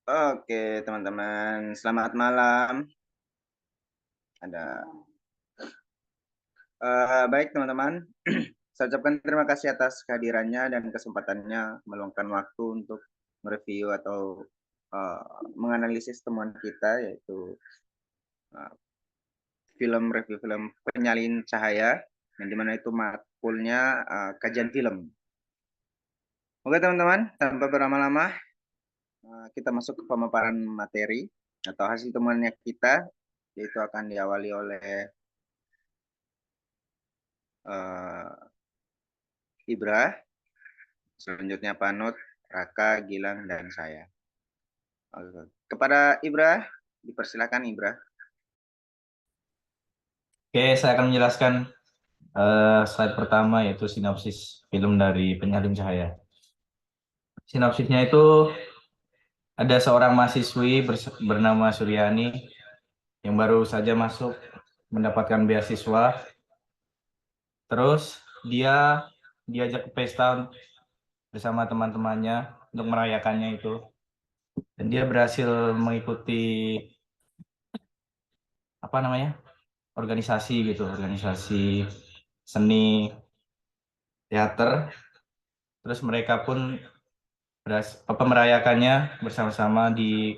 Oke, teman-teman, selamat malam. Ada baik, teman-teman. Saya ucapkan terima kasih atas kehadirannya dan kesempatannya meluangkan waktu untuk mereview atau eh, menganalisis temuan kita, yaitu eh, review film Penyalin Cahaya, yang dimana itu matkulnya kajian film. Oke, teman-teman, tanpa berlama-lama, kita masuk ke pemaparan materi atau hasil temuannya kita, yaitu akan diawali oleh eh, Ibra, selanjutnya Panut, Raka, Gilang, dan saya. Oke. Kepada Ibra, dipersilakan Ibra. Oke, saya akan menjelaskan slide pertama yaitu sinopsis film dari Penyalin Cahaya. Sinopsisnya itu ada seorang mahasiswi bernama Suryani yang baru saja masuk mendapatkan beasiswa. Terus dia diajak ke pesta bersama teman-temannya untuk merayakannya itu. Dan dia berhasil mengikuti apa namanya? Organisasi gitu, organisasi seni teater. Terus mereka pun merayakannya bersama-sama di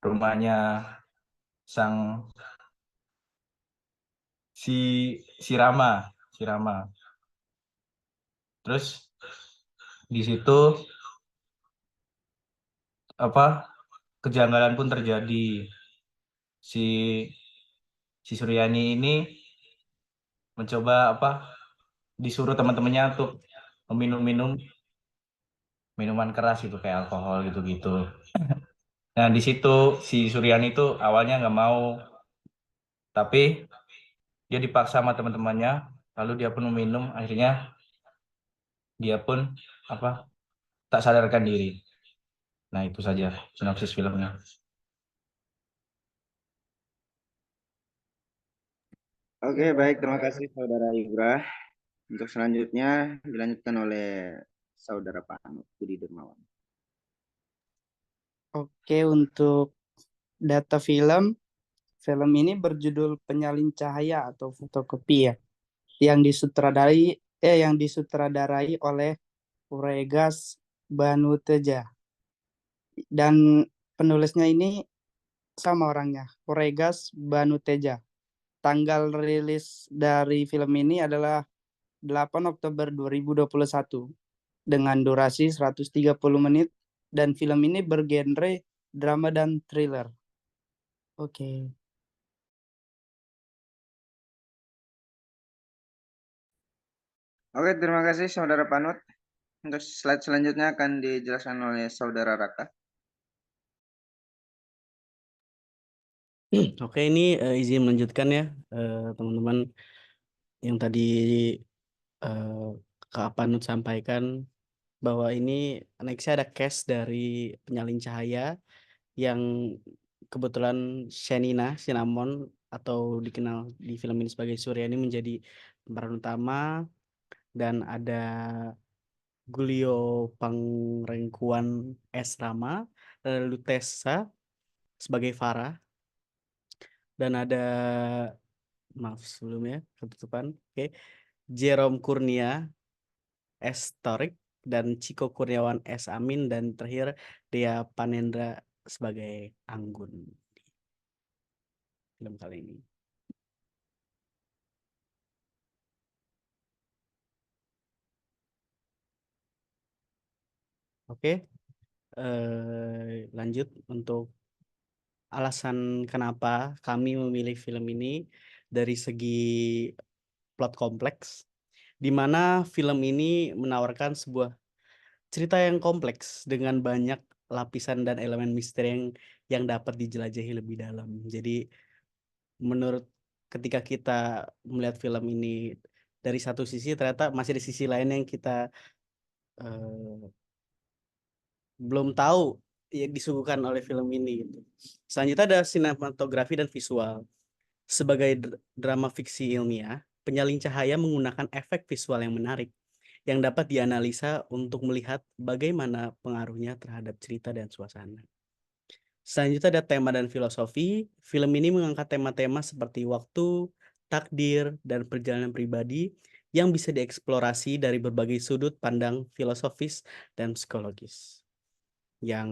rumahnya sang si si Rama, si Rama. Terus di situ apa kejanggalan pun terjadi. Si si Suryani ini mencoba disuruh teman-temannya untuk meminum-minum minuman keras itu kayak alkohol gitu-gitu. Nah, di situ si Suryani itu awalnya nggak mau, tapi dia dipaksa sama teman-temannya, lalu dia pun meminum, akhirnya dia pun apa tak sadarkan diri. Nah, itu saja sinopsis filmnya. Oke, baik. Terima kasih Saudara Ibra. Untuk selanjutnya dilanjutkan oleh Saudara Panut, Budi Dermawan. Oke, untuk data film, film ini berjudul Penyalin Cahaya atau Fotokopi ya, yang disutradarai oleh Uregas Banuteja, dan penulisnya ini sama orangnya, Uregas Banuteja. Tanggal rilis dari film ini adalah 8 Oktober 2021 dengan durasi 130 menit, dan film ini bergenre drama dan thriller. Oke. Oke, terima kasih Saudara Panut. Untuk slide selanjutnya akan dijelaskan oleh Saudara Raka. Oke, ini izin melanjutkan ya, teman-teman, yang tadi Kak Panut sampaikan bahwa ini nextnya ada cast dari Penyalin Cahaya yang kebetulan Shenina Cinnamon atau dikenal di film ini sebagai Surya ini menjadi pemeran utama, dan ada Gulio Pangrengkuan S. Rama, Lutesa sebagai Farah, dan ada, maaf sebelumnya ketutupan, oke, Jerome Kurnia S. Torik, dan Ciko Kurniawan S. Amin, dan terakhir Dea Panendra sebagai Anggun di film kali ini. Oke, lanjut untuk alasan kenapa kami memilih film ini dari segi plot kompleks, di mana film ini menawarkan sebuah cerita yang kompleks dengan banyak lapisan dan elemen misteri yang dapat dijelajahi lebih dalam. Jadi menurut ketika kita melihat film ini dari satu sisi, ternyata masih ada sisi lain yang kita eh, belum tahu yang disuguhkan oleh film ini gitu. Selanjutnya ada sinematografi dan visual. Sebagai drama fiksi ilmiah, Penyalin Cahaya menggunakan efek visual yang menarik yang dapat dianalisa untuk melihat bagaimana pengaruhnya terhadap cerita dan suasana. Selanjutnya ada tema dan filosofi. Film ini mengangkat tema-tema seperti waktu, takdir, dan perjalanan pribadi yang bisa dieksplorasi dari berbagai sudut pandang filosofis dan psikologis. Yang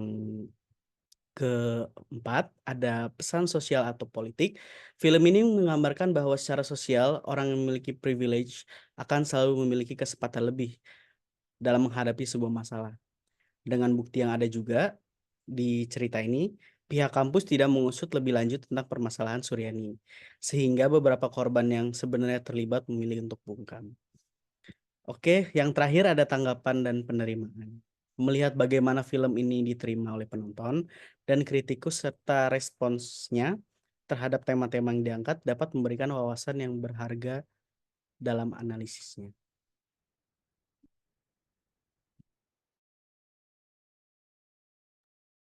keempat, ada pesan sosial atau politik. Film ini menggambarkan bahwa secara sosial, orang yang memiliki privilege akan selalu memiliki kesempatan lebih dalam menghadapi sebuah masalah. Dengan bukti yang ada juga di cerita ini, pihak kampus tidak mengusut lebih lanjut tentang permasalahan Suryani, sehingga beberapa korban yang sebenarnya terlibat memilih untuk bungkam. Oke, yang terakhir ada tanggapan dan penerimaan. Melihat bagaimana film ini diterima oleh penonton dan kritikus serta responsnya terhadap tema-tema yang diangkat dapat memberikan wawasan yang berharga dalam analisisnya.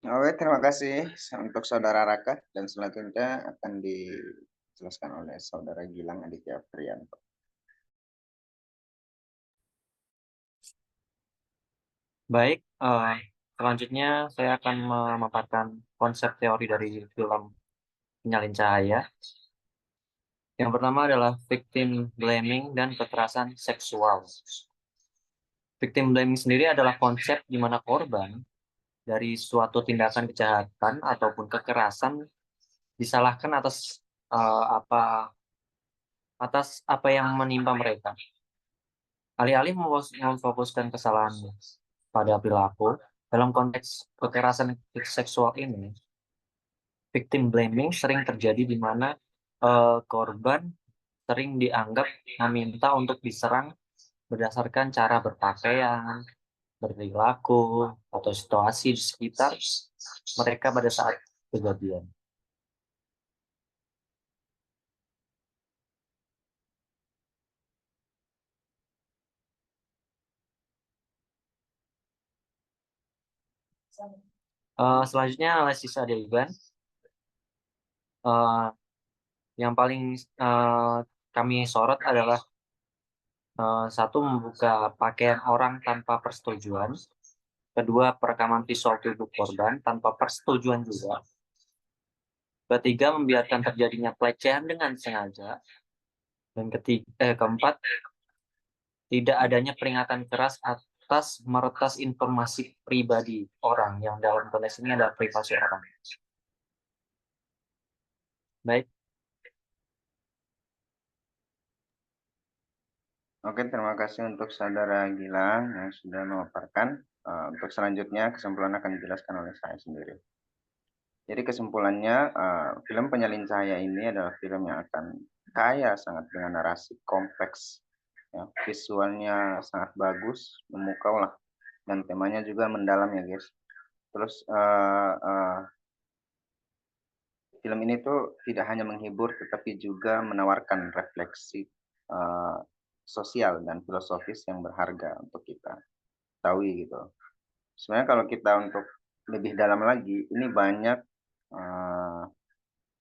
Oke, terima kasih untuk Saudara Raka, dan selanjutnya akan dijelaskan oleh Saudara Gilang Aditya Prianto. Baik, selanjutnya saya akan memaparkan konsep teori dari film Penyalin Cahaya. Yang pertama adalah victim blaming dan kekerasan seksual. Victim blaming sendiri adalah konsep di mana korban dari suatu tindakan kejahatan ataupun kekerasan disalahkan atas apa yang menimpa mereka. Alih-alih memfokuskan kesalahan pada perilaku, dalam konteks kekerasan seksual ini, victim blaming sering terjadi di mana korban sering dianggap meminta untuk diserang berdasarkan cara berpakaian, berperilaku, atau situasi di sekitar mereka pada saat kejadian. Selanjutnya analisis adegan. Yang paling kami sorot adalah satu, membuka pakaian orang tanpa persetujuan. Kedua, perekaman visual tubuh korban tanpa persetujuan juga. Ketiga, membiarkan terjadinya pelecehan dengan sengaja. Dan keempat, tidak adanya peringatan keras atas meretas informasi pribadi orang, yang dalam konteks ini adalah privasi orang. Baik. Oke, terima kasih untuk Saudara Gilang yang sudah memaparkan. Untuk selanjutnya, kesimpulan akan dijelaskan oleh saya sendiri. Jadi kesimpulannya, film Penyalin Cahaya ini adalah film yang akan kaya sangat dengan narasi kompleks. Ya, visualnya sangat bagus, memukau lah, dan temanya juga mendalam ya guys. Terus film ini tuh tidak hanya menghibur, tetapi juga menawarkan refleksi sosial dan filosofis yang berharga untuk kita ketahui gitu. Sebenarnya kalau kita untuk lebih dalam lagi, ini banyak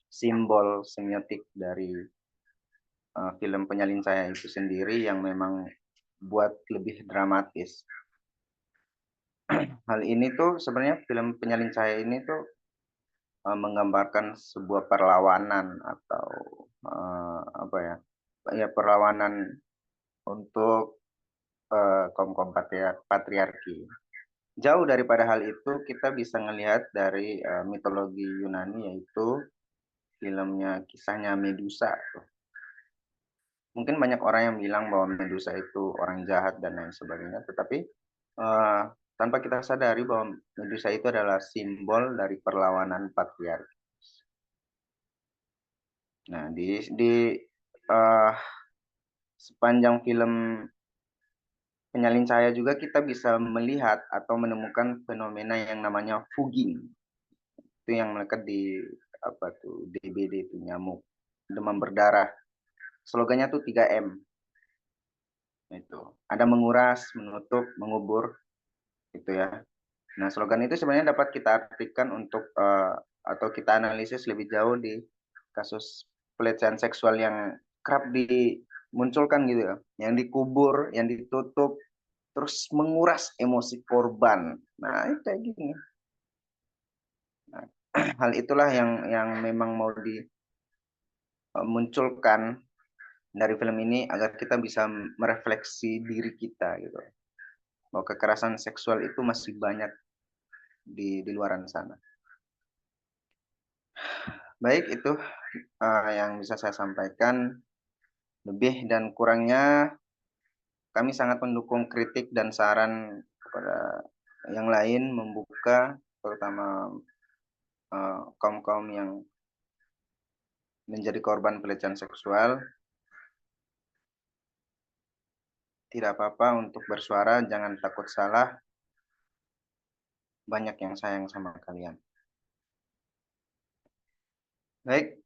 simbol semiotik dari film Penyalin Cahaya itu sendiri yang memang buat lebih dramatis. Hal ini tuh sebenarnya film Penyalin Cahaya ini tuh menggambarkan sebuah perlawanan atau perlawanan untuk kaum patriarki. Jauh daripada hal itu, kita bisa melihat dari mitologi Yunani, yaitu filmnya kisahnya Medusa. Mungkin banyak orang yang bilang bahwa Medusa itu orang jahat dan lain sebagainya, tetapi tanpa kita sadari bahwa Medusa itu adalah simbol dari perlawanan patriarki. Nah, di sepanjang film Penyalin Cahaya juga kita bisa melihat atau menemukan fenomena yang namanya fogging. Itu yang melekat di DBD itu, nyamuk demam berdarah. Slogannya tuh 3M. Itu. Ada menguras, menutup, mengubur gitu ya. Nah, slogan itu sebenarnya dapat kita artikan untuk atau kita analisis lebih jauh di kasus pelecehan seksual yang kerap dimunculkan gitu ya, yang dikubur, yang ditutup, terus menguras emosi korban. Nah, itu kayak gini. Nah, hal itulah yang memang mau dimunculkan dari film ini agar kita bisa merefleksi diri kita gitu. Bahwa kekerasan seksual itu masih banyak di luaran sana. Baik, itu yang bisa saya sampaikan. Lebih dan kurangnya kami sangat mendukung kritik dan saran kepada yang lain, membuka terutama kaum-kaum yang menjadi korban pelecehan seksual. Tidak apa-apa untuk bersuara, jangan takut salah. Banyak yang sayang sama kalian. Baik,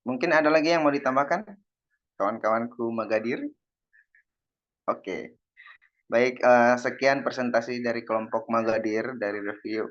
mungkin ada lagi yang mau ditambahkan, kawan-kawanku Magadir? Oke. Baik, sekian presentasi dari kelompok Magadir dari review